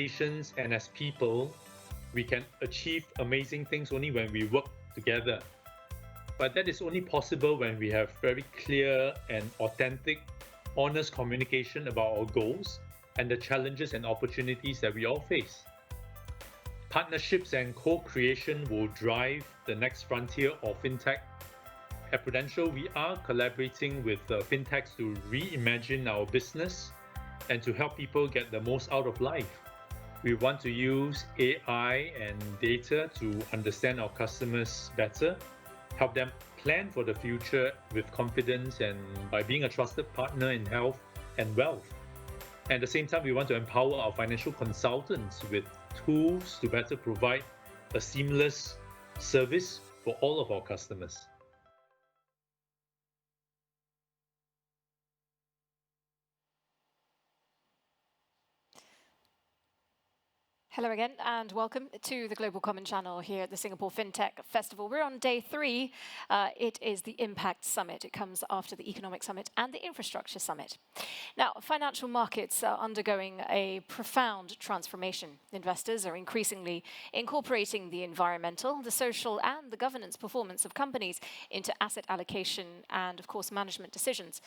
organizations and as people, we can achieve amazing things only when we work together. But that is only possible when we have very clear and authentic, honest communication about our goals and the challenges and opportunities that we all face. Partnerships and co-creation will drive the next frontier of fintech. At Prudential, we are collaborating with fintechs to reimagine our business and to help people get the most out of life. We want to use AI and data to understand our customers better, help them plan for the future with confidence and by being a trusted partner in health and wealth. At the same time, we want to empower our financial consultants with tools to better provide a seamless service for all of our customers. Hello again and welcome to the Global Common Channel here at the Singapore Fintech Festival. We're on day 3. It is the Impact Summit. It comes after the Economic Summit and the Infrastructure Summit. Now, financial markets are undergoing a profound transformation. Investors are increasingly incorporating the environmental, the social and the governance performance of companies into asset allocation and, of course, management decisions.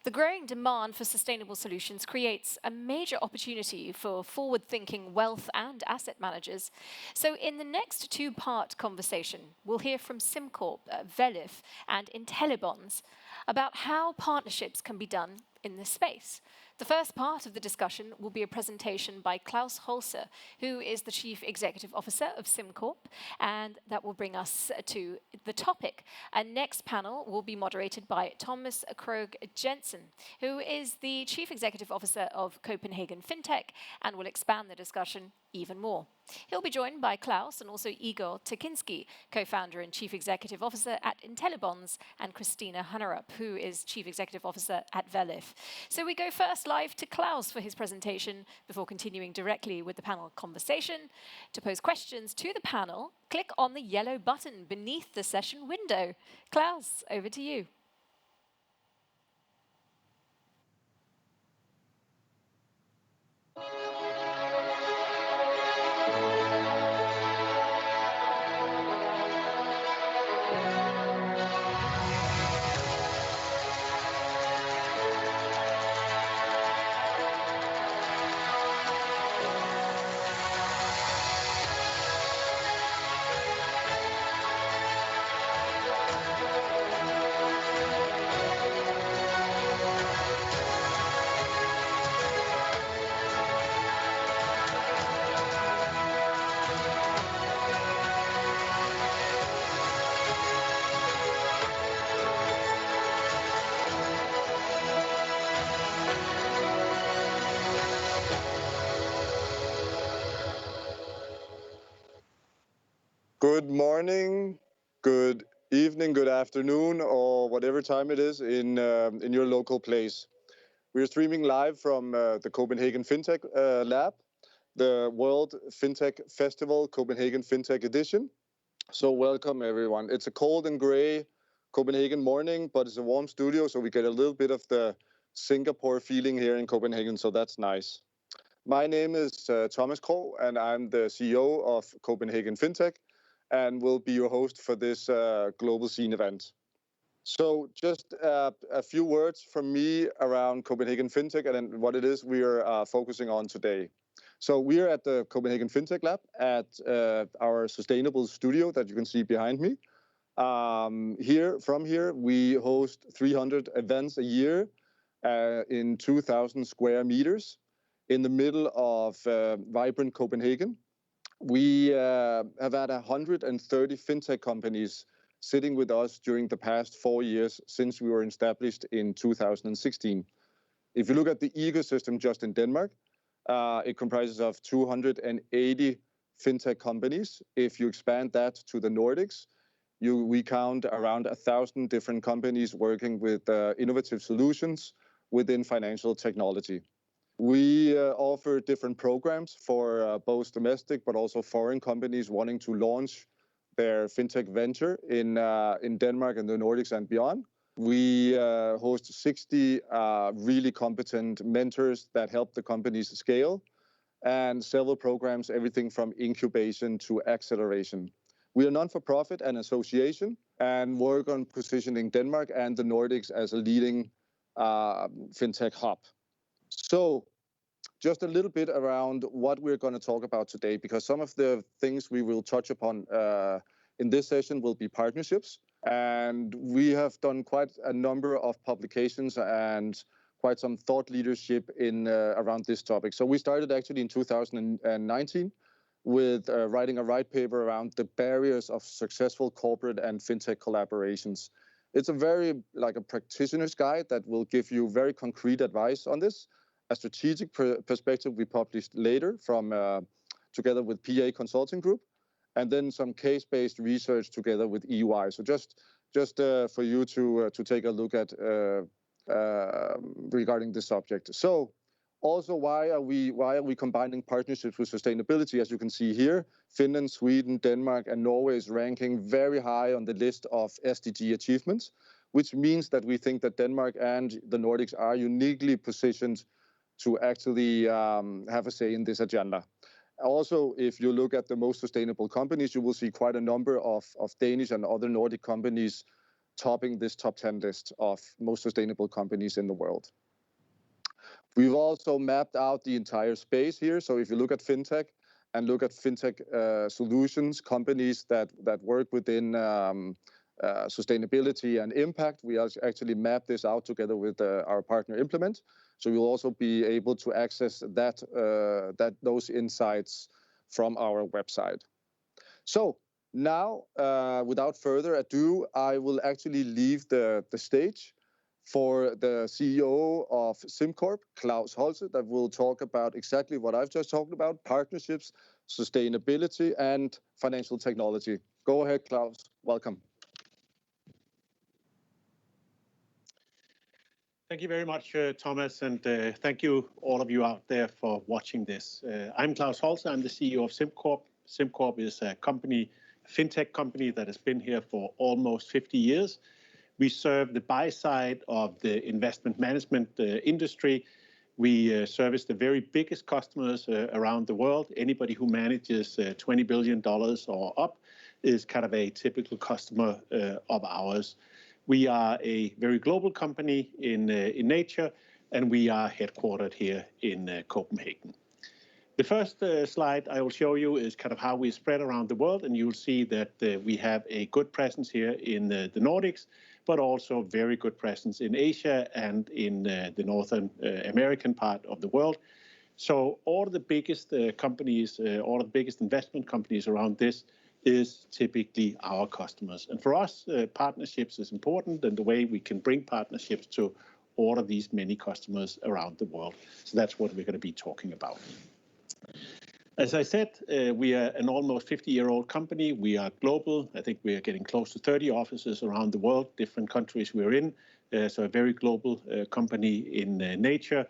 The growing demand for sustainable solutions creates a major opportunity for forward-thinking wealth and asset managers. So in the next 2-part conversation, we'll hear from SimCorp, Velliv and Intellibonds about how partnerships can be done in this space. The first part of the discussion will be a presentation by Klaus Holse, who is the Chief Executive Officer of SimCorp, and that will bring us to the topic. Our next panel will be moderated by Thomas Krogh Jensen, who is the Chief Executive Officer of Copenhagen Fintech, and will expand the discussion even more. He'll be joined by Klaus and also Igor Tekinsky, co-founder and Chief Executive Officer at Intellibonds, and Christina Hunnerup, who is Chief Executive Officer at Veilliv. So we go first live to Klaus for his presentation before continuing directly with the panel conversation. To pose questions to the panel, click on the yellow button beneath the session window. Klaus, over to you. Good morning, good evening, good afternoon, or whatever time it is in your local place. We are streaming live from the Copenhagen Fintech Lab, the World Fintech Festival, Copenhagen Fintech Edition. So welcome everyone. It's a cold and gray Copenhagen morning, but it's a warm studio, so we get a little bit of the Singapore feeling here in Copenhagen, so that's nice. My name is Thomas Krogh, and I'm the CEO of Copenhagen Fintech, and will be your host for this Global Scene event. So just a few words from me around Copenhagen Fintech and what it is we are focusing on today. So we are at the Copenhagen Fintech Lab at our sustainable studio that you can see behind me. From here, we host 300 events a year in 2,000 square meters in the middle of vibrant Copenhagen. We have had 130 fintech companies sitting with us during the past 4 years since we were established in 2016. If you look at the ecosystem just in Denmark, it comprises of 280 fintech companies. If you expand that to the Nordics, we count around 1,000 different companies working with innovative solutions within financial technology. We offer different programs for both domestic but also foreign companies wanting to launch their fintech venture in Denmark and the Nordics and beyond. We host 60 really competent mentors that help the companies scale. and several programs, everything from incubation to acceleration. We are non-for-profit and association and work on positioning Denmark and the Nordics as a leading fintech hub. So just a little bit around what we're going to talk about today, because some of the things we will touch upon in this session will be partnerships. And we have done quite a number of publications and quite some thought leadership in around this topic. So we started actually in 2019 with writing a white paper around the barriers of successful corporate and fintech collaborations. It's a very like a practitioner's guide that will give you very concrete advice on this. A strategic perspective we published later from together with PA Consulting Group, and then some case-based research together with EY. So just for you to take a look at regarding this subject. So also, why are we combining partnerships with sustainability? As you can see here, Finland, Sweden, Denmark, and Norway is ranking very high on the list of SDG achievements, which means that we think that Denmark and the Nordics are uniquely positioned to actually have a say in this agenda. Also, if you look at the most sustainable companies, you will see quite a number of Danish and other Nordic companies topping this top 10 list of most sustainable companies in the world. We've also mapped out the entire space here. So if you look at fintech and look at fintech solutions, companies that work within sustainability and impact, we actually map this out together with our partner Implement. So you'll also be able to access those insights from our website. So now, without further ado, I will actually leave the stage for the CEO of SimCorp, Klaus Holse, that will talk about exactly what I've just talked about: partnerships, sustainability, and financial technology. Go ahead, Klaus. Welcome. Thank you very much, Thomas, and thank you all of you out there for watching this. I'm Klaus Holse. I'm the CEO of SimCorp. SimCorp is a company, a fintech company that has been here for almost 50 years. We serve the buy side of the investment management industry. We service the very biggest customers around the world. Anybody who manages $20 billion or up is kind of a typical customer of ours. We are a very global company in nature, and we are headquartered here in Copenhagen. The first slide I will show you is kind of how we spread around the world, and you'll see that we have a good presence here in the Nordics, but also very good presence in Asia and in the Northern American part of the world. So all of the biggest companies, all of the biggest investment companies around this is typically our customers. And for us, partnerships is important, and the way we can bring partnerships to all of these many customers around the world. So that's what we're going to be talking about. As I said, we are an almost 50-year-old company. We are global. I think we are getting close to 30 offices around the world, different countries we're in. So a very global company in nature.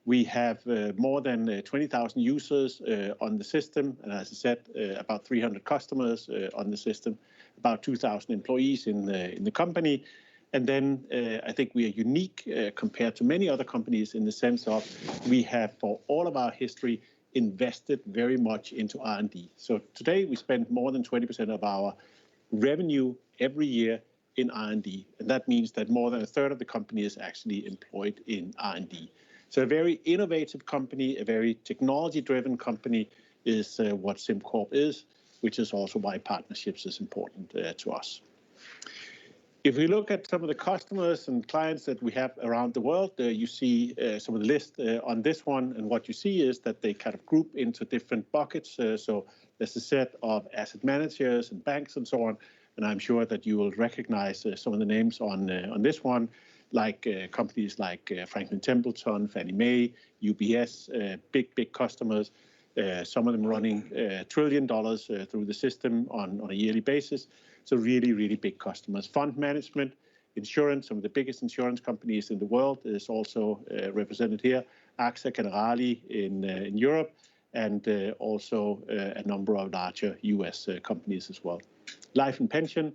We have more than 20,000 users on the system. And as I said, about 300 customers on the system, about 2,000 employees in the company. And then I think we are unique compared to many other companies in the sense of we have, for all of our history, invested very much into R&D. So today we spend more than 20% of our revenue every year in R&D. And that means that more than a third of the company is actually employed in R&D. So a very innovative company, a very technology-driven company is what SimCorp is, which is also why partnerships is important to us. If we look at some of the customers and clients that we have around the world, you see some of the list on this one. And what you see is that they kind of group into different buckets. So there's a set of asset managers and banks and so on. And I'm sure that you will recognize some of the names on this one, like companies like Franklin Templeton, Fannie Mae, UBS, big customers. Some of them running $1 trillion through the system on a yearly basis. So really, really big customers. Fund management, insurance, some of the biggest insurance companies in the world is also represented here. AXA, Generali in Europe, and also a number of larger US companies as well. Life and pension,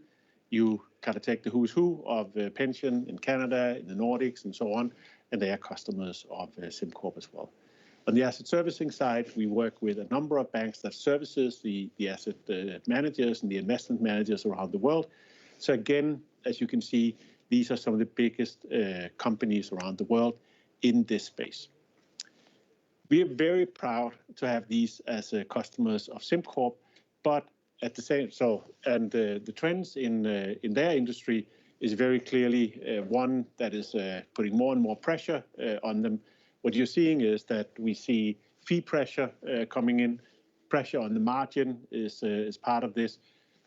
you kind of take the who's who of pension in Canada, in the Nordics, and so on, and they are customers of SimCorp as well. On the asset servicing side, we work with a number of banks that services the asset managers and the investment managers around the world. So again, as you can see, these are some of the biggest companies around the world in this space. We are very proud to have these as customers of SimCorp, but at the same the trends in their industry is very clearly one that is putting more and more pressure on them. What you're seeing is that we see fee pressure coming in. Pressure on the margin is part of this.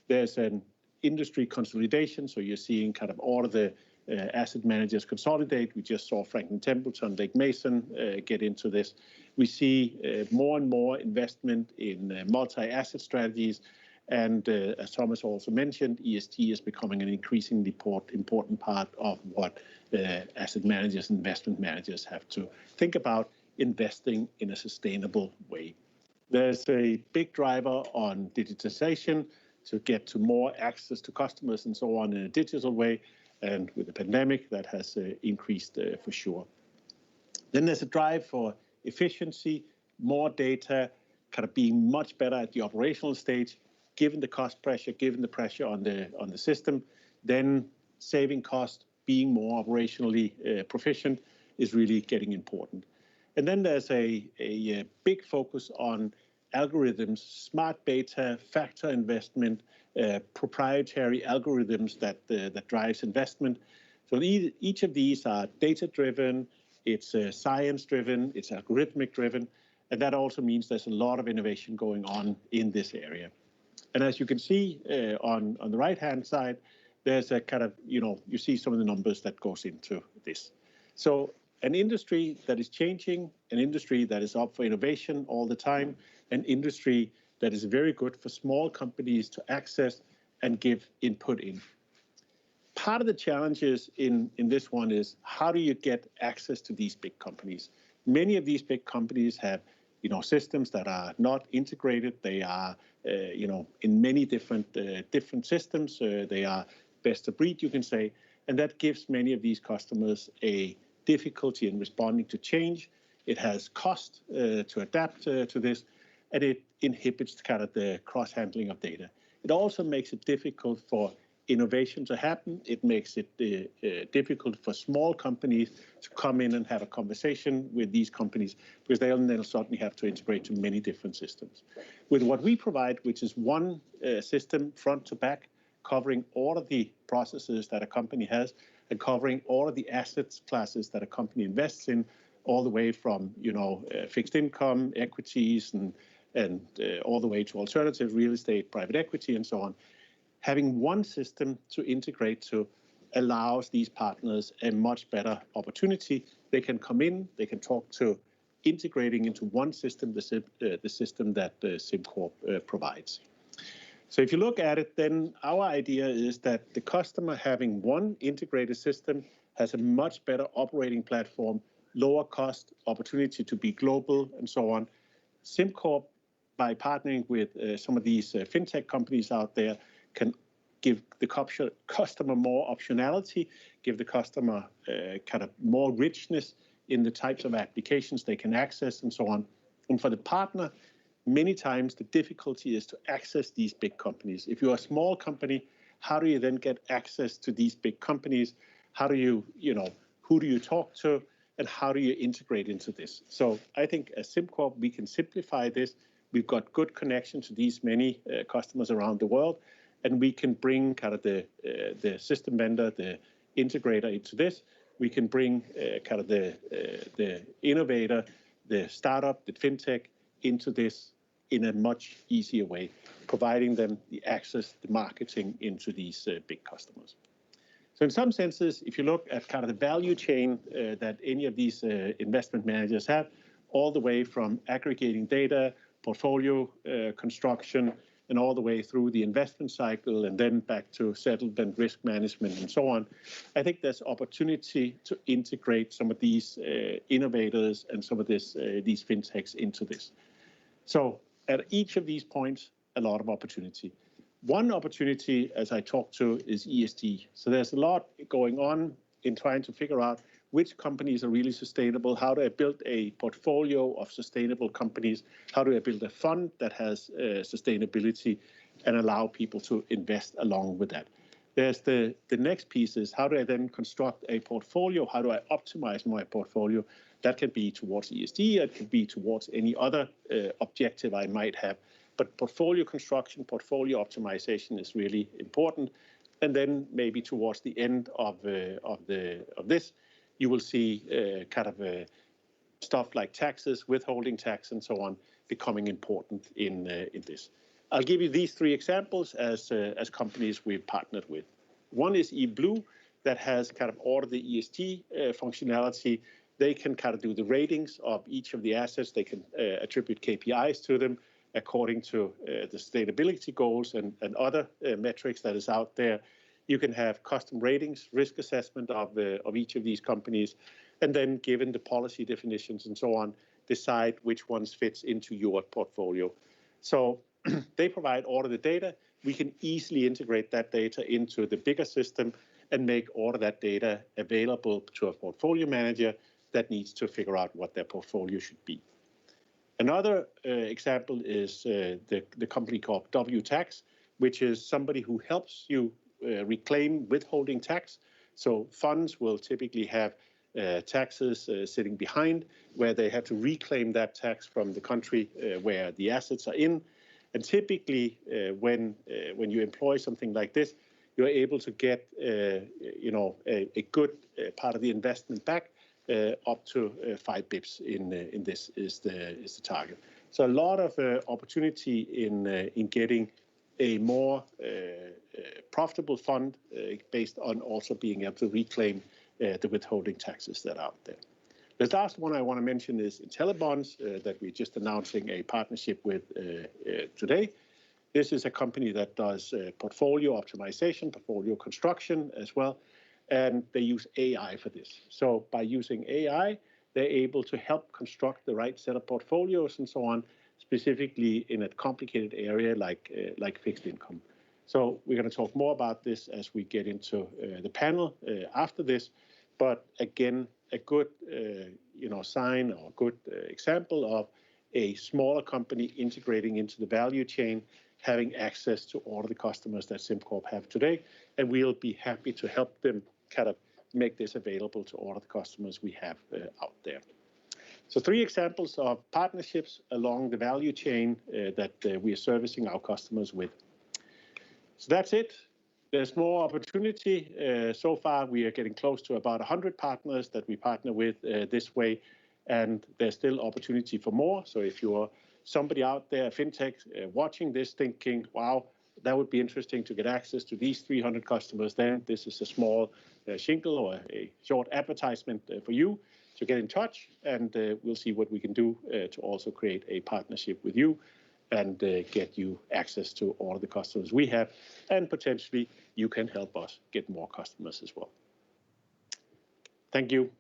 There's an industry consolidation, so you're seeing kind of all of the asset managers consolidate. We just saw Franklin Templeton, Lake Mason get into this. We see more and more investment in multi-asset strategies. And as Thomas also mentioned, ESG is becoming an increasingly important part of what asset managers and investment managers have to think about investing in a sustainable way. There's a big driver on digitization to get to more access to customers and so on in a digital way. And with the pandemic, that has increased for sure. Then there's a drive for efficiency, more data, kind of being much better at the operational stage, given the cost pressure, given the pressure on the system. Then saving cost, being more operationally proficient is really getting important. And then there's a big focus on algorithms, smart beta, factor investment, proprietary algorithms that drives investment. So each of these are data-driven, it's science-driven, it's algorithmic-driven, and that also means there's a lot of innovation going on in this area. And as you can see on the right-hand side, there's a kind of, you see some of the numbers that goes into this. So an industry that is changing, an industry that is up for innovation all the time, an industry that is very good for small companies to access and give input in. Part of the challenges in this one is how do you get access to these big companies? Many of these big companies have systems that are not integrated. They are in many different systems. They are best of breed, you can say, and that gives many of these customers a difficulty in responding to change. It has cost to adapt to this, and it inhibits kind of the cross-handling of data. It also makes it difficult for innovation to happen. It makes it difficult for small companies to come in and have a conversation with these companies because they'll suddenly have to integrate to many different systems. With what we provide, which is one system front to back, covering all of the processes that a company has and covering all of the assets classes that a company invests in, all the way from fixed income, equities, and all the way to alternative real estate, private equity, and so on. Having one system to integrate to allows these partners a much better opportunity. They can come in, they can talk to integrating into one system, the system that SimCorp provides. So if you look at it, then our idea is that the customer having one integrated system has a much better operating platform, lower cost, opportunity to be global, and so on. SimCorp, by partnering with some of these fintech companies out there, can give the customer more optionality, give the customer kind of more richness in the types of applications they can access and so on. And for the partner, many times the difficulty is to access these big companies. If you're a small company, how do you then get access to these big companies? How do you, who do you talk to? And how do you integrate into this? So I think as SimCorp, we can simplify this. We've got good connection to these many customers around the world, and we can bring kind of the system vendor, the integrator into this. We can bring kind of the innovator, the startup, the fintech into this in a much easier way, providing them the access, the marketing into these big customers. So in some senses, if you look at kind of the value chain that any of these investment managers have, all the way from aggregating data, portfolio construction, and all the way through the investment cycle, and then back to settlement, risk management, and so on, I think there's opportunity to integrate some of these innovators and some of these fintechs into this. So at each of these points, a lot of opportunity. One opportunity, as I talked to, is ESG. So there's a lot going on in trying to figure out which companies are really sustainable, how do I build a portfolio of sustainable companies, how do I build a fund that has sustainability and allow people to invest along with that. There's the next piece is how do I then construct a portfolio, how do I optimize my portfolio. That can be towards ESG, it can be towards any other objective I might have. But portfolio construction, portfolio optimization is really important. And then maybe towards the end of this, you will see stuff like taxes, withholding tax, and so on becoming important in this. I'll give you these three examples as companies we've partnered with. One is Eblue that has kind of all of the ESG functionality. They can kind of do the ratings of each of the assets. They can attribute KPIs to them according to the sustainability goals and other metrics that is out there. You can have custom ratings, risk assessment of each of these companies, and then given the policy definitions and so on, decide which ones fits into your portfolio. So they provide all of the data. We can easily integrate that data into the bigger system and make all of that data available to a portfolio manager that needs to figure out what their portfolio should be. Another example is the company called WTax, which is somebody who helps you reclaim withholding tax. So funds will typically have taxes sitting behind where they have to reclaim that tax from the country where the assets are in. And typically, when you employ something like this, you're able to get a good part of the investment back, up to 5 bips in this is the target. So a lot of opportunity in getting a more profitable fund based on also being able to reclaim the withholding taxes that are out there. The last one I want to mention is Intellibonds that we're just announcing a partnership with today. This is a company that does portfolio optimization, portfolio construction as well, and they use AI for this. So by using AI, they're able to help construct the right set of portfolios and so on, specifically in a complicated area like fixed income. So we're going to talk more about this as we get into the panel after this. But again, a good sign or a good example of a smaller company integrating into the value chain, having access to all of the customers that SimCorp have today, and we'll be happy to help them kind of make this available to all of the customers we have out there. So 3 examples of partnerships along the value chain that we are servicing our customers with. So that's it. There's more opportunity. So far, we are getting close to about 100 partners that we partner with this way, and there's still opportunity for more. So if you're somebody out there, Fintech, watching this thinking, wow, that would be interesting to get access to these 300 customers, then this is a small shingle or a short advertisement for you to get in touch, and we'll see what we can do to also create a partnership with you and get you access to all of the customers we have, and potentially you can help us get more customers as well. Thank you.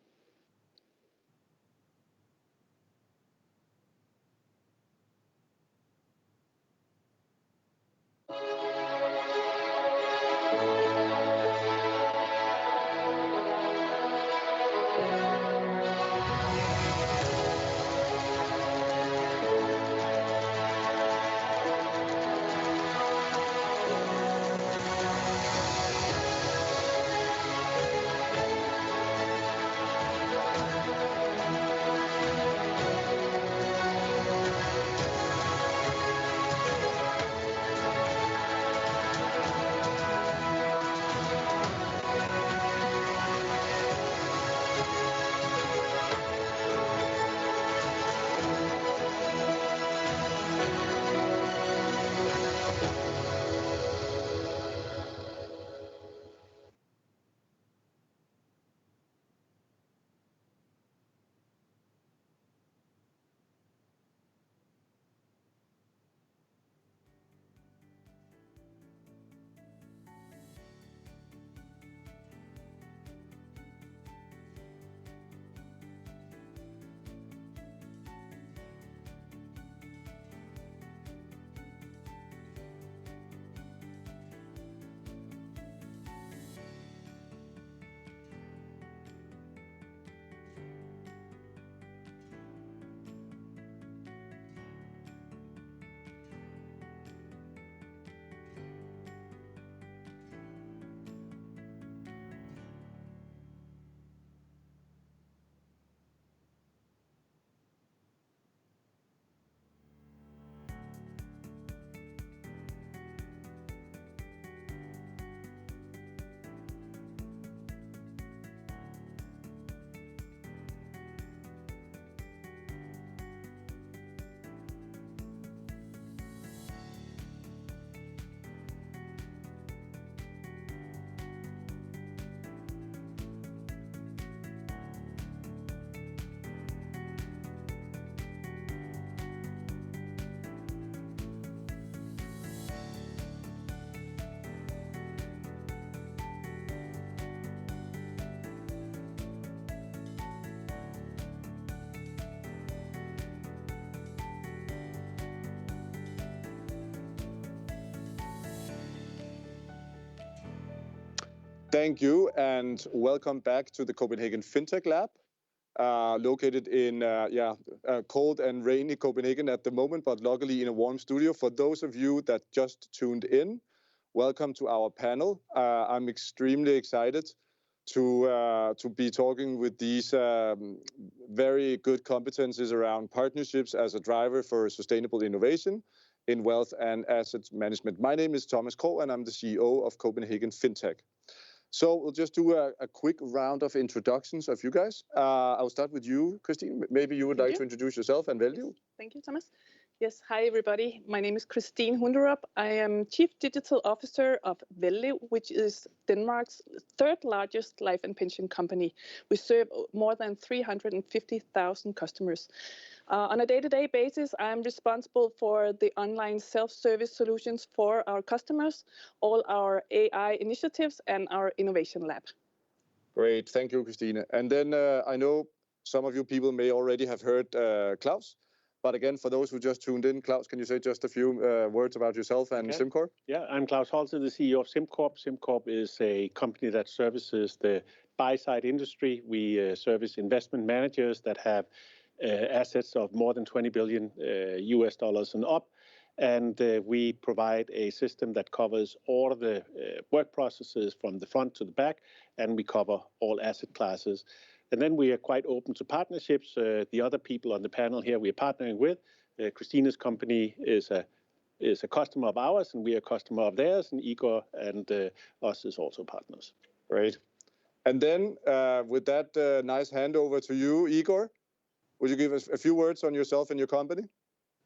Thank you, and welcome back to the Copenhagen Fintech Lab, located in cold and rainy Copenhagen at the moment, but luckily in a warm studio. For those of you that just tuned in, welcome to our panel. I'm extremely excited to be talking with these very good competencies around partnerships as a driver for sustainable innovation in wealth and asset management. My name is Thomas Krogh, and I'm the CEO of Copenhagen Fintech. So we'll just do a quick round of introductions of you guys. I'll start with you, Christine. Maybe you would like to introduce yourself and Veilliv. Yes. Thank you, Thomas. Yes, hi everybody. My name is Christine Hunnerup. I am Chief Digital Officer of Veilliv, which is Denmark's third largest life and pension company. We serve more than 350,000 customers. On a day-to-day basis, I'm responsible for the online self-service solutions for our customers, all our AI initiatives, and our innovation lab. Great, thank you, Christina. And then I know some of you people may already have heard Klaus, but again, for those who just tuned in, Klaus, can you say just a few words about yourself and SimCorp? Yeah, I'm Klaus Holse, the CEO of SimCorp. SimCorp is a company that services the buy-side industry. We service investment managers that have assets of more than 20 billion US dollars and up. And we provide a system that covers all of the work processes from the front to the back, and we cover all asset classes. And then we are quite open to partnerships. The other people on the panel here we are partnering with, Christina's company is a customer of ours, and we are a customer of theirs, and Igor and us is also partners. Great. And then with that nice handover to you, Igor, would you give us a few words on yourself and your company?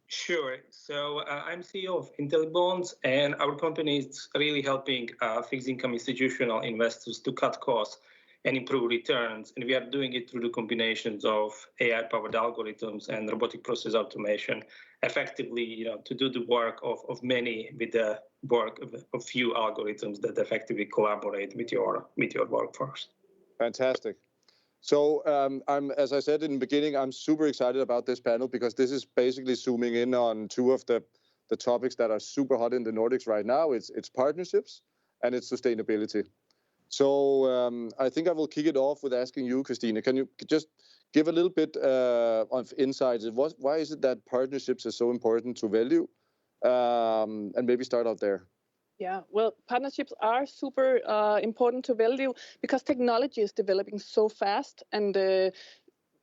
Sure. So I'm CEO of Intellibonds, and our company is really helping fixed income institutional investors to cut costs and improve returns. And we are doing it through the combinations of AI-powered algorithms and robotic process automation, effectively, to do the work of many with the work of a few algorithms that effectively collaborate with your workforce. Fantastic. So as I said in the beginning, I'm super excited about this panel because this is basically zooming in on two of the topics that are super hot in the Nordics right now. It's partnerships and it's sustainability. So I think I will kick it off with asking you, Christina, can you just give a little bit of insights? Why is it that partnerships are so important to Veilliv? And maybe start out there. Yeah, well, partnerships are super important to Veilliv because technology is developing so fast and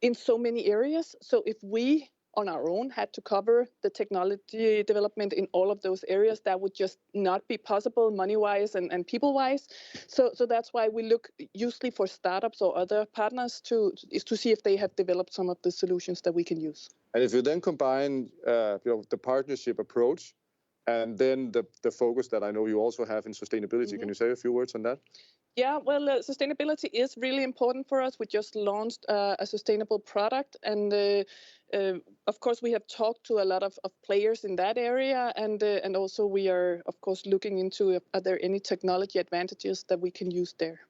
in so many areas. So if we on our own had to cover the technology development in all of those areas, that would just not be possible money-wise and people-wise. So that's why we look usually for startups or other partners to see if they have developed some of the solutions that we can use. And if you then combine the partnership approach and then the focus that I know you also have in sustainability, can you say a few words on that? Yeah, well, sustainability is really important for us. We just launched a sustainable product, and of course we have talked to a lot of players in that area, and also we are of course looking into are there any technology advantages that we can use there.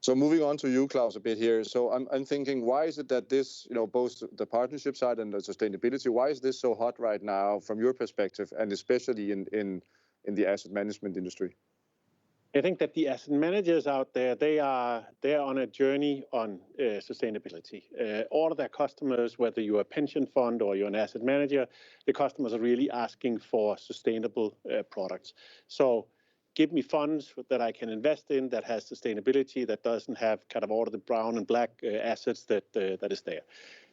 So moving on to you, Klaus, a bit here. So I'm thinking, why is it that this, both the partnership side and the sustainability, why is this so hot right now from your perspective, and especially in the asset management industry? I think that the asset managers out there, they're on a journey on sustainability. All of their customers, whether you're a pension fund or you're an asset manager, the customers are really asking for sustainable products. So give me funds that I can invest in that has sustainability, that doesn't have kind of all of the brown and black assets that is there.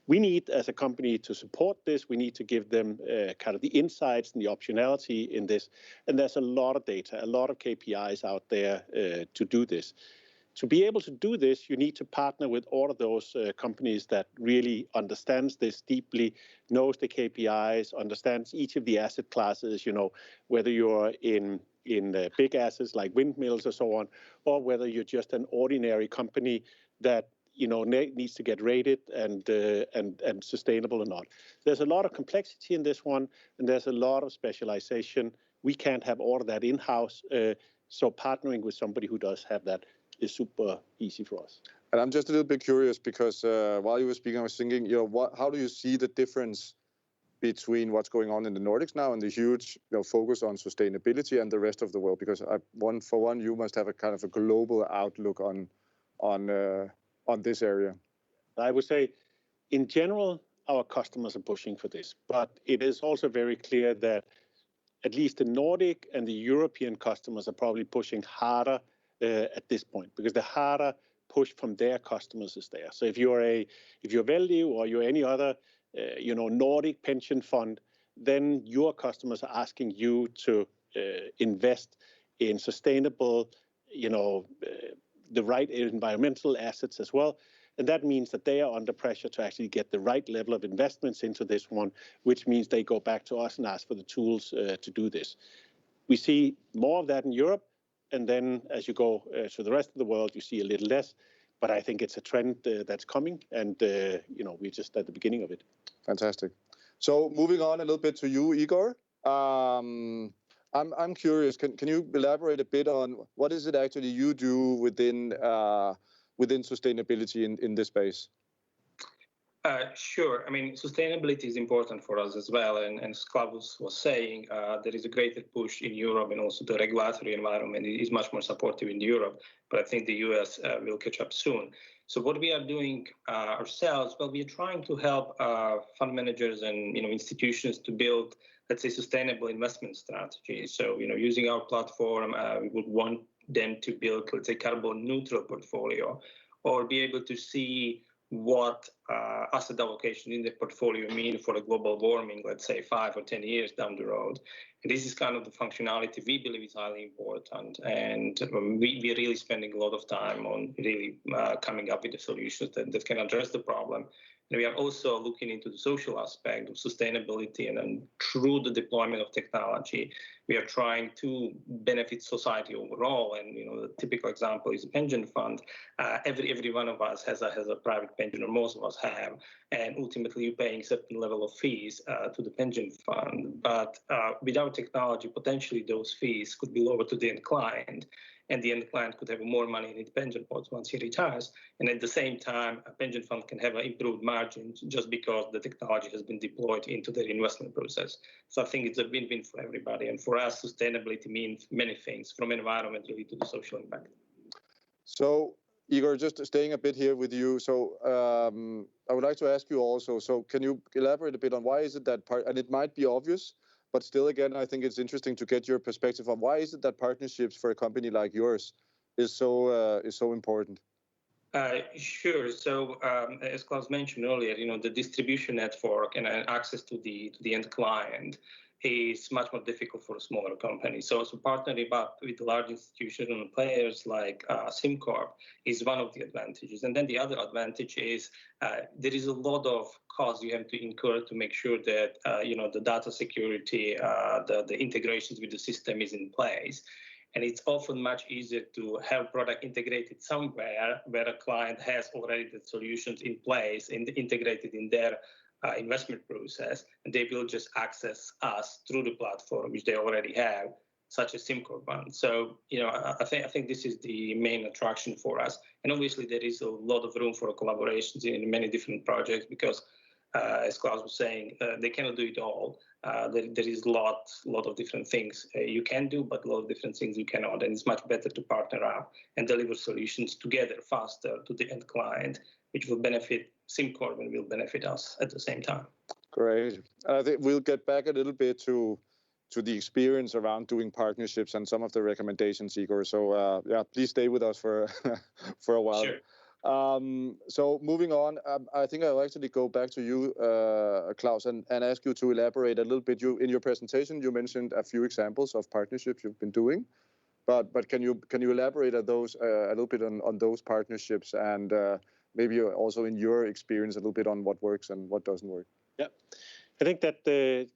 We need, as a company, to support this. We need to give them kind of the insights and the optionality in this. And there's a lot of data, a lot of KPIs out there to do this. To be able to do this, you need to partner with all of those companies that really understands this deeply, knows the KPIs, understands each of the asset classes, whether you're in big assets like windmills or so on, or whether you're just an ordinary company that needs to get rated and sustainable or not. There's a lot of complexity in this one, and there's a lot of specialization. We can't have all of that in-house, so partnering with somebody who does have that is super easy for us. And I'm just a little bit curious because while you were speaking, I was thinking, how do you see the difference between what's going on in the Nordics now and the huge focus on sustainability and the rest of the world? Because you must have a kind of a global outlook on this area. I would say, in general, our customers are pushing for this, but it is also very clear that at least the Nordic and the European customers are probably pushing harder at this point, because the harder push from their customers is there. So if you're Veilliv or you're any other Nordic pension fund, then your customers are asking you to invest in sustainable, the right environmental assets as well. And that means that they are under pressure to actually get the right level of investments into this one, which means they go back to us and ask for the tools to do this. We see more of that in Europe, and then as you go to the rest of the world, you see a little less. But I think it's a trend that's coming, and we're just at the beginning of it. Fantastic. So moving on a little bit to you, Igor. I'm curious. Can you elaborate a bit on what is it actually you do within sustainability in this space? Sure. I mean, sustainability is important for us as well. And as Klaus was saying, there is a greater push in Europe, and also the regulatory environment is much more supportive in Europe. But I think the US will catch up soon. So what we are doing ourselves, well, we are trying to help fund managers and institutions to build, let's say, sustainable investment strategies. So using our platform, we would want them to build, let's say, carbon neutral portfolio, or be able to see what asset allocation in the portfolio mean for a global warming, let's say 5 or 10 years down the road. And this is kind of the functionality we believe is highly important. And we're really spending a lot of time on really coming up with the solutions that can address the problem. And we are also looking into the social aspect of sustainability, and then through the deployment of technology, we are trying to benefit society overall. And the typical example is a pension fund. Every one of us has a private pension, or most of us have, and ultimately you're paying a certain level of fees to the pension fund. But without technology, potentially those fees could be lower to the end client, and the end client could have more money in its pension pots once he retires. And at the same time, a pension fund can have improved margins just because the technology has been deployed into their investment process. So I think it's a win-win for everybody. And for us, sustainability means many things, from environment really to the social impact. So, Igor, just staying a bit here with you. So I would like to ask you also, so can you elaborate a bit on why is it that part, and it might be obvious, but still, again, I think it's interesting to get your perspective on why is it that partnerships for a company like yours is so important? Sure. So as Klaus mentioned earlier, the distribution network and access to the end client is much more difficult for a smaller company. So partnering up with large institutional players like SimCorp is one of the advantages. And then the other advantage is there is a lot of costs you have to incur to make sure that the data security, the integrations with the system is in place. And it's often much easier to have product integrated somewhere where a client has already the solutions in place and integrated in their investment process, and they will just access us through the platform, which they already have, such as SimCorp one. So, I think this is the main attraction for us. And obviously, there is a lot of room for collaborations in many different projects because, as Klaus was saying, they cannot do it all. There is a lot of different things you can do, but a lot of different things you cannot. And it's much better to partner up and deliver solutions together faster to the end client, which will benefit SimCorp and will benefit us at the same time. Great. I think we'll get back a little bit to the experience around doing partnerships and some of the recommendations, Igor. So please stay with us for a while. Sure. So moving on, I think I'll actually go back to you, Klaus, and ask you to elaborate a little bit. In your presentation, you mentioned a few examples of partnerships you've been doing, but can you elaborate on those a little bit on those partnerships, and maybe also in your experience a little bit on what works and what doesn't work? Yeah, I think that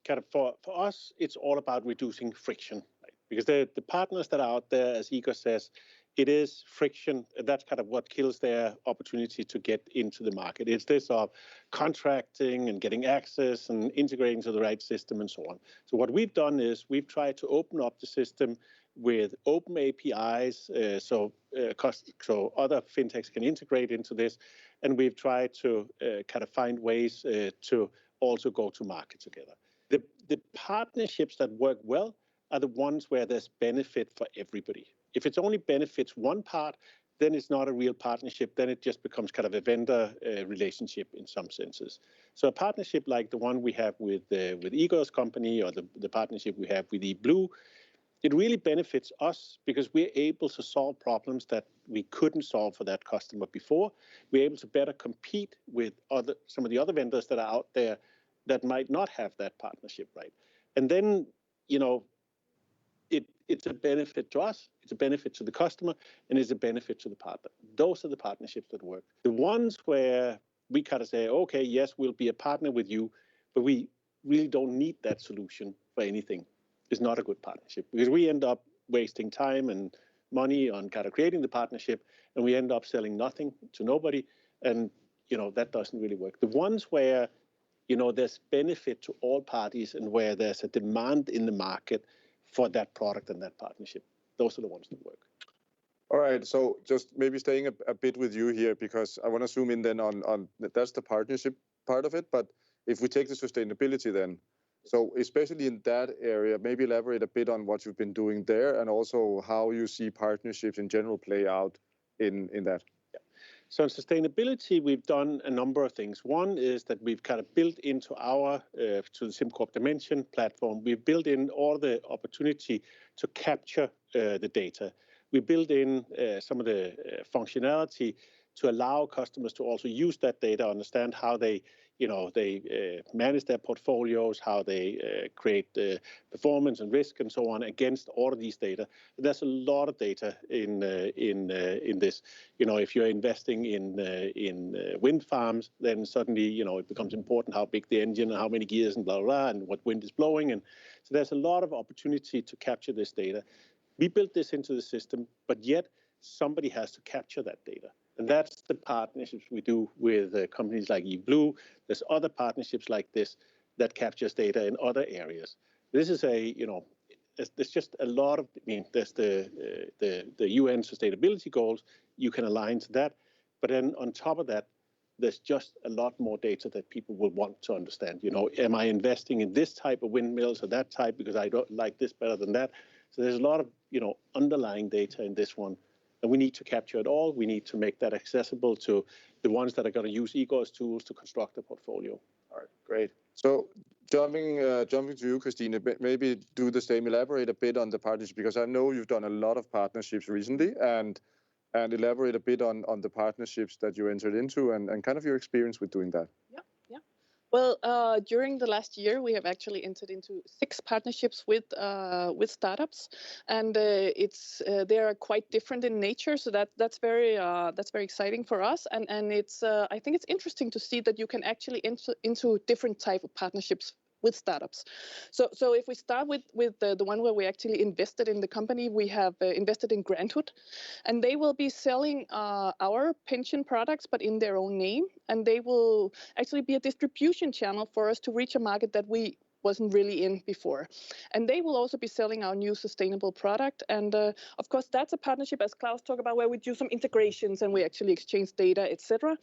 kind of for us, it's all about reducing friction, right? Because the partners that are out there, as Igor says, it is friction. That's kind of what kills their opportunity to get into the market. It's this of contracting and getting access and integrating to the right system and so on. So what we've done is we've tried to open up the system with open APIs, so other fintechs can integrate into this, and we've tried to kind of find ways to also go to market together. The partnerships that work well are the ones where there's benefit for everybody. If it only benefits one part, then it's not a real partnership. Then it just becomes kind of a vendor relationship in some senses. So a partnership like the one we have with Igor's company, or the partnership we have with Eblue, it really benefits us because we're able to solve problems that we couldn't solve for that customer before. We're able to better compete with some of the other vendors that are out there that might not have that partnership, right? And then, it's a benefit to us, it's a benefit to the customer, and it's a benefit to the partner. Those are the partnerships that work. The ones where we kind of say, okay, yes, we'll be a partner with you, but we really don't need that solution for anything, is not a good partnership, because we end up wasting time and money on kind of creating the partnership, and we end up selling nothing to nobody, and that doesn't really work. The ones where there's benefit to all parties and where there's a demand in the market for that product and that partnership, those are the ones that work. All right, so just maybe staying a bit with you here, because I want to zoom in then on that's the partnership part of it, but if we take the sustainability then, so especially in that area, maybe elaborate a bit on what you've been doing there and also how you see partnerships in general play out in that. So in sustainability, we've done a number of things. One is that we've kind of built into to the SimCorp Dimension platform, we've built in all the opportunity to capture the data. We built in some of the functionality to allow customers to also use that data, understand how they manage their portfolios, how they create performance and risk and so on against all of these data. There's a lot of data in this. If you're investing in wind farms, then suddenly it becomes important how big the engine and how many gears and blah blah blah and what wind is blowing. And so there's a lot of opportunity to capture this data. We built this into the system, but yet somebody has to capture that data. And that's the partnerships we do with companies like Eblue. There's other partnerships like this that captures data in other areas. This is there's just a lot of, there's the UN sustainability goals. You can align to that. But then on top of that, there's just a lot more data that people will want to understand. Am I investing in this type of windmills or that type because I don't like this better than that? So there's a lot of, underlying data in this one. And we need to capture it all. We need to make that accessible to the ones that are going to use Igor's tools to construct a portfolio. All right, great. So jumping to you, Christina, maybe do the same. Elaborate a bit on the partnership, because I know you've done a lot of partnerships recently, and elaborate a bit on the partnerships that you entered into and kind of your experience with doing that. Yeah. Well, during the last year, we have actually entered into 6 partnerships with startups, and they are quite different in nature. So that's very exciting for us, and it's I think it's interesting to see that you can actually enter into different type of partnerships with startups. So if we start with the one where we actually invested in the company, we have invested in Granthood, and they will be selling our pension products, but in their own name, and they will actually be a distribution channel for us to reach a market that we wasn't really in before. And they will also be selling our new sustainable product. And of course, that's a partnership, as Klaus talked about, where we do some integrations and we actually exchange data, etc.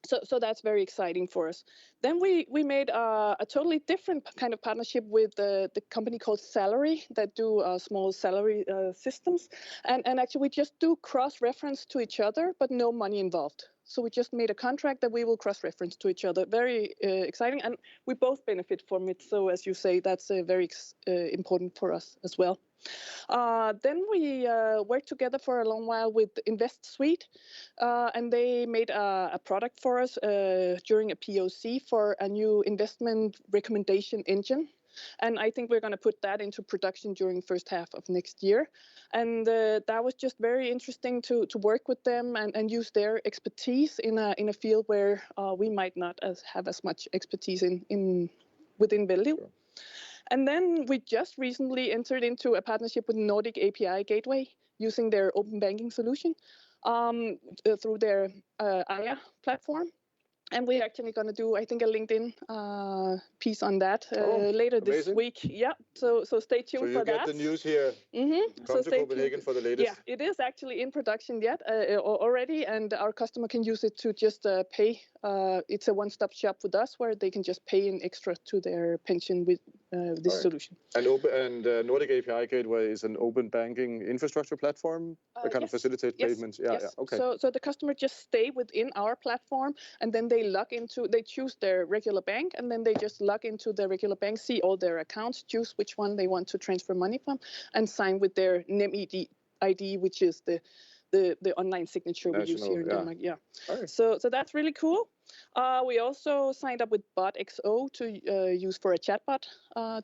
So that's very exciting for us. Then we made a totally different kind of partnership with the company called Salary that do small salary systems. And actually, we just do cross-reference to each other, but no money involved. So we just made a contract that we will cross-reference to each other. Very exciting, and we both benefit from it. So as you say, that's very important for us as well. Then we worked together for a long while with InvestSuite, and they made a product for us during a POC for a new investment recommendation engine. And I think we're going to put that into production during first half of next year. And that was just very interesting to work with them and use their expertise in a field where we might not have as much expertise within Veilliv. Sure. And then we just recently entered into a partnership with Nordic API Gateway using their open banking solution through their AYA platform. And we're actually going to do, I think, a LinkedIn piece on that later this week. Yeah, so stay tuned for that. So you get the news here. Come to Copenhagen for the latest. Yeah, it is actually in production yet already, and our customer can use it to just pay. It's a one-stop shop with us where they can just pay an extra to their pension with this solution. And Nordic API Gateway is an open banking infrastructure platform that kind of facilitates payments. Yeah, okay. So the customer just stay within our platform, and then they choose their regular bank, and then they just log into their regular bank, see all their accounts, choose which one they want to transfer money from, and sign with their NemID ID, which is the online signature we use here in Denmark. Yeah. Right. So that's really cool. We also signed up with BotXO to use for a chatbot,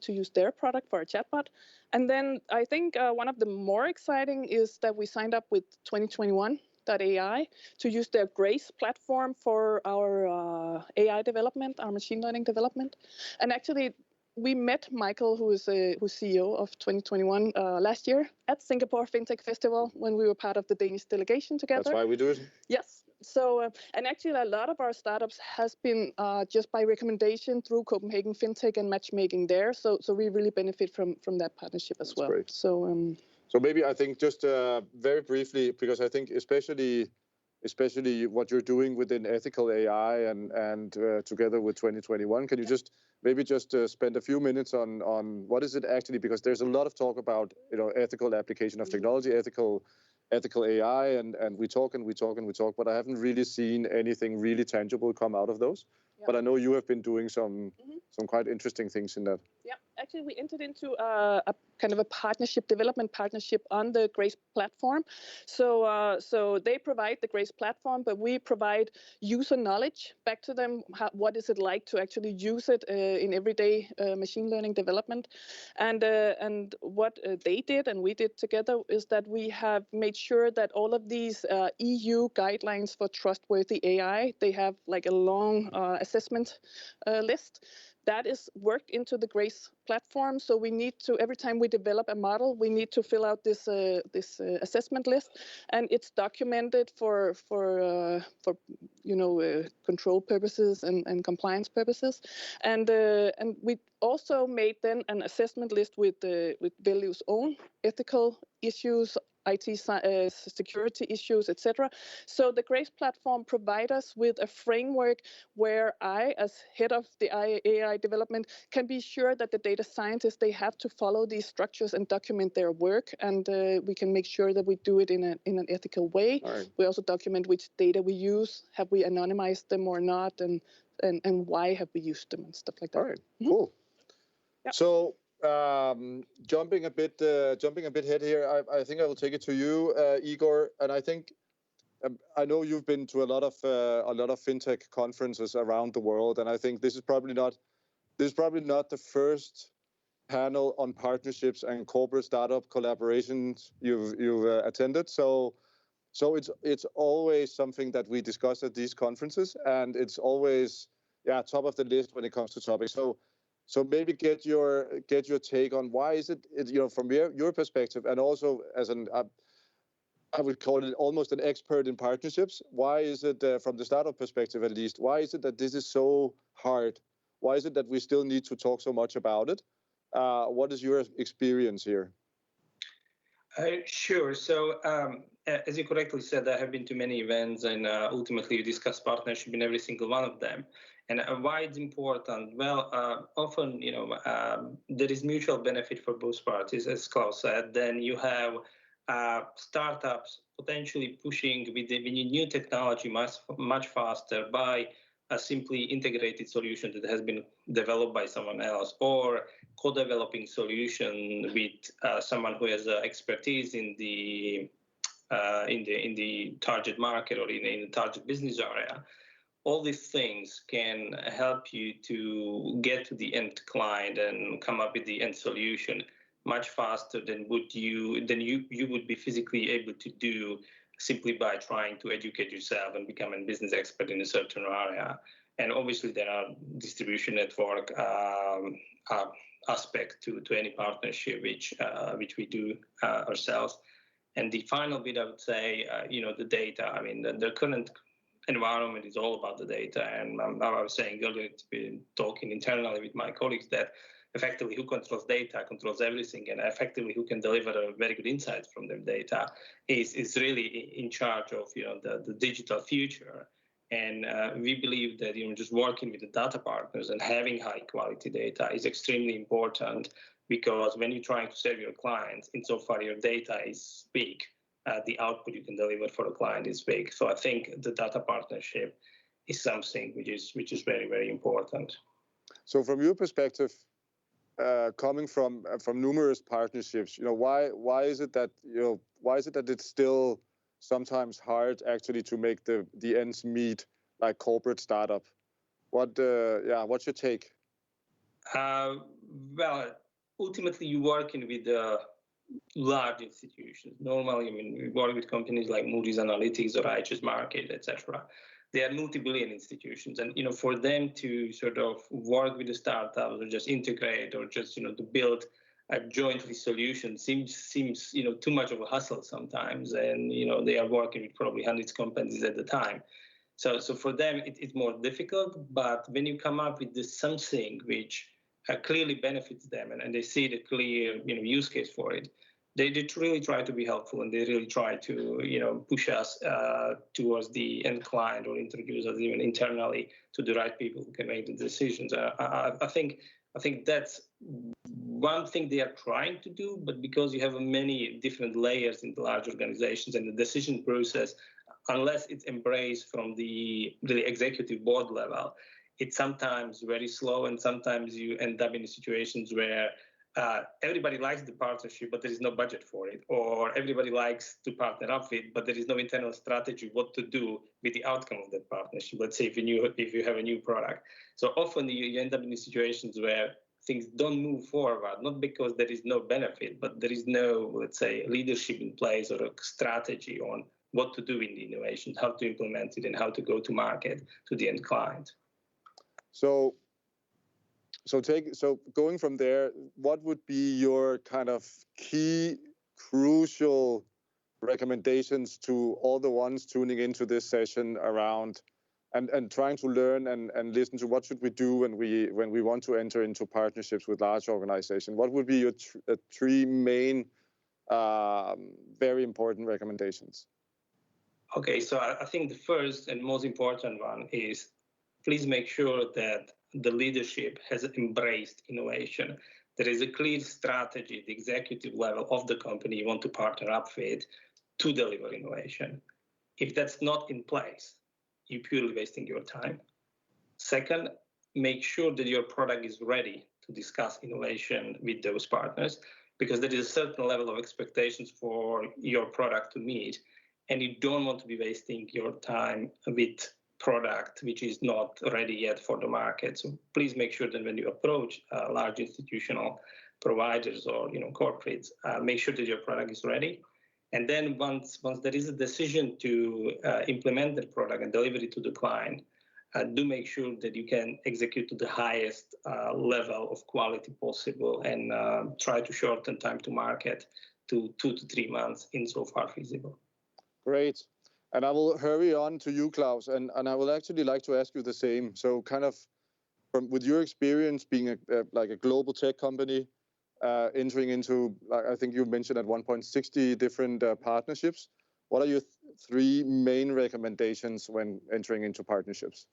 to use their product for a chatbot. And then I think one of the more exciting is that we signed up with 2021.ai to use their Grace platform for our AI development, our machine learning development. And actually, we met Michael, who's CEO of 2021 last year at Singapore Fintech Festival when we were part of the Danish delegation together. That's why we do it. Yes. So, and actually a lot of our startups has been just by recommendation through Copenhagen Fintech and matchmaking there. So we really benefit from that partnership as well. Great. So, so maybe I think just very briefly, because I think especially what you're doing within ethical AI and together with 2021, can you just spend a few minutes on what is it actually, because there's a lot of talk about ethical application of technology, ethical AI, and we talk, but I haven't really seen anything really tangible come out of those. Yeah. But I know you have been doing some quite interesting things in that. Yeah, actually we entered into a kind of a development partnership on the Grace platform. So they provide the Grace platform, but we provide user knowledge back to them. What is it like to actually use it in everyday machine learning development? And what they did and we did together is that we have made sure that all of these EU guidelines for trustworthy AI, they have like a long assessment list. That is worked into the Grace platform. So we need to, every time we develop a model, we need to fill out this assessment list, and it's documented for control purposes and compliance purposes. And we also made then an assessment list with Veilliv's own ethical issues, IT security issues, etc. So the Grace platform provides us with a framework where I, as head of the AI development, can be sure that the data scientists, they have to follow these structures and document their work, and we can make sure that we do it in an ethical way. Right. We also document which data we use, have we anonymized them or not, and why have we used them and stuff like that. All right, cool. Yep. So. Jumping a bit ahead here, I think I will take it to you, Igor. And I think I know you've been to a lot of fintech conferences around the world, and I think this is probably not the first panel on partnerships and corporate startup collaborations you've attended. So it's always something that we discuss at these conferences, and it's always top of the list when it comes to topics. So maybe get your take on why is it from your perspective, and also as I would call it almost an expert in partnerships. Why is it from the startup perspective at least? Why is it that this is so hard? Why is it that we still need to talk so much about it? What is your experience here? Sure. So as you correctly said, I have been to many events, and ultimately you discuss partnership in every single one of them. And why it's important? Well, often, there is mutual benefit for both parties, as Klaus said. Then you have startups potentially pushing with the new technology much faster by a simply integrated solution that has been developed by someone else, or co-developing solution with someone who has expertise in the target market or in the target business area. All these things can help you to get to the end client and come up with the end solution much faster than you would be physically able to do simply by trying to educate yourself and become a business expert in a certain area. And obviously there are distribution network aspect to any partnership which we do ourselves. And the final bit, I would say, the data. I mean, the current environment is all about the data. And I was saying earlier, been talking internally with my colleagues that effectively who controls data controls everything, and effectively who can deliver a very good insights from their data is really in charge of the digital future. And we believe that just working with the data partners and having high quality data is extremely important, because when you're trying to serve your clients, insofar your data is big, the output you can deliver for a client is big. So I think the data partnership is something which is very, very important. So from your perspective, coming from numerous partnerships, why is it that it's still sometimes hard actually to make the ends meet like corporate startup? What's your take? Well, ultimately you're working with large institutions. Normally, we work with companies like Moody's Analytics or IHS Markit, etc. They are multi-billion institutions, and for them to sort of work with the startups or just integrate or just to build a jointly solution seems too much of a hustle sometimes, and they are working with probably hundreds of companies at the time. So for them it's more difficult. But when you come up with something which clearly benefits them, and they see the clear use case for it, they really try to be helpful, and they really try to push us towards the end client or introduce us even internally to the right people who can make the decisions. I think that's one thing they are trying to do, but because you have many different layers in the large organizations and the decision process, unless it's embraced from the executive board level, it's sometimes very slow, and sometimes you end up in situations where everybody likes the partnership, but there is no budget for it, or everybody likes to partner up with, but there is no internal strategy what to do with the outcome of that partnership. Let's say if you have a new product. So often you end up in situations where things don't move forward, not because there is no benefit, but there is no, let's say, leadership in place or a strategy on what to do in the innovation, how to implement it, and how to go to market to the end client. So going from there, what would be your kind of key, crucial recommendations to all the ones tuning into this session around and trying to learn and listen to what should we do when we want to enter into partnerships with large organizations? What would be your three main very important recommendations? Okay, so I think the first and most important one is please make sure that the leadership has embraced innovation. There is a clear strategy at the executive level of the company you want to partner up with to deliver innovation. If that's not in place, you're purely wasting your time. Second, make sure that your product is ready to discuss innovation with those partners, because there is a certain level of expectations for your product to meet, and you don't want to be wasting your time with product which is not ready yet for the market. So please make sure that when you approach large institutional providers or corporates, make sure that your product is ready. And then once there is a decision to implement the product and deliver it to the client, do make sure that you can execute to the highest level of quality possible, and try to shorten time to market to 2 to 3 months insofar feasible. Great. And I will hurry on to you, Klaus, and I will actually like to ask you the same. So kind of with your experience being a global tech company, entering into, I think you mentioned at 1.60 different partnerships, what are your three main recommendations when entering into partnerships?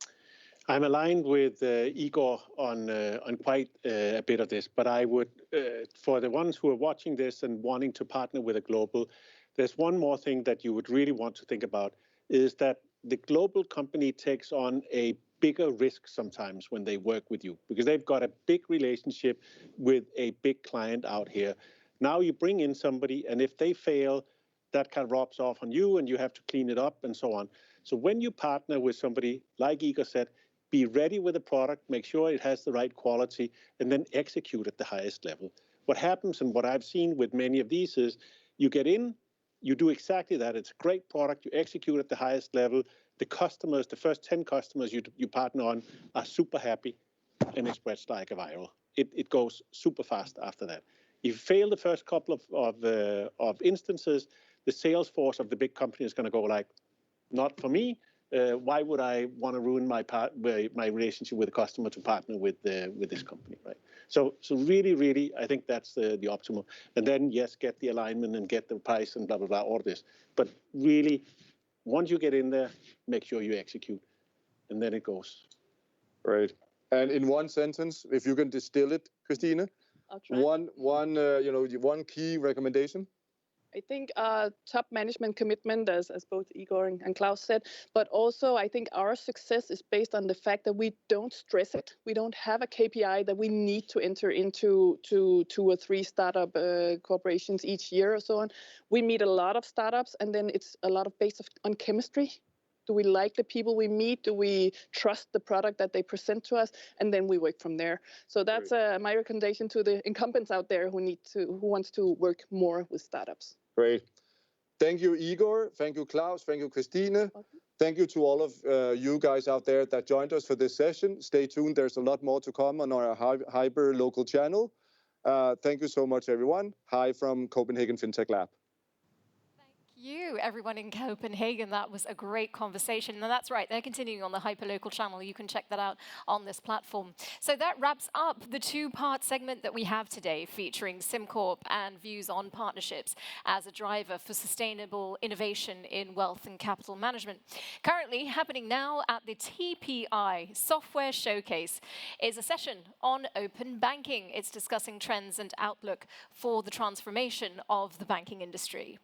I'm aligned with Igor on quite a bit of this, but I would, for the ones who are watching this and wanting to partner with a global, there's one more thing that you would really want to think about, is that the global company takes on a bigger risk sometimes when they work with you, because they've got a big relationship with a big client out here. Now you bring in somebody, and if they fail, that kind of rubs off on you, and you have to clean it up and so on. So when you partner with somebody, like Igor said, be ready with the product, make sure it has the right quality, and then execute at the highest level. What happens, and what I've seen with many of these, is you get in, you do exactly that. It's a great product. You execute at the highest level. The customers, the first 10 customers you partner on, are super happy, and it spreads like a viral. It goes super fast after that. If you fail the first couple of instances, the sales force of the big company is going to go like, not for me. why would I want to ruin my relationship with the customer to partner with this company, right? So really, I think that's the optimal. And then yes, get the alignment and get the price and blah blah blah, all this. But really, once you get in there, make sure you execute, and then it goes. Right. And in one sentence, if you can distill it, Christina, one key recommendation. I think top management commitment, as both Igor and Klaus said, but also I think our success is based on the fact that we don't stress it. We don't have a KPI that we need to enter into 2 or 3 startup corporations each year or so on. We meet a lot of startups, and then it's a lot of based on chemistry. Do we like the people we meet? Do we trust the product that they present to us? And then we work from there. So that's my recommendation to the incumbents out there who wants to work more with startups. Great. Thank you, Igor. Thank you, Klaus. Thank you, Christina. Thank you to all of you guys out there that joined us for this session. Stay tuned. There's a lot more to come on our hyper local channel. Thank you so much, everyone. Hi from Copenhagen Fintech Lab. You, everyone in Copenhagen. That was a great conversation. And that's right, they're continuing on the hyperlocal channel. You can check that out on this platform. So that wraps up the 2-part segment that we have today, featuring SimCorp and views on partnerships as a driver for sustainable innovation in wealth and capital management. Currently happening now at the TPI Software Showcase is a session on open banking. It's discussing trends and outlook for the transformation of the banking industry.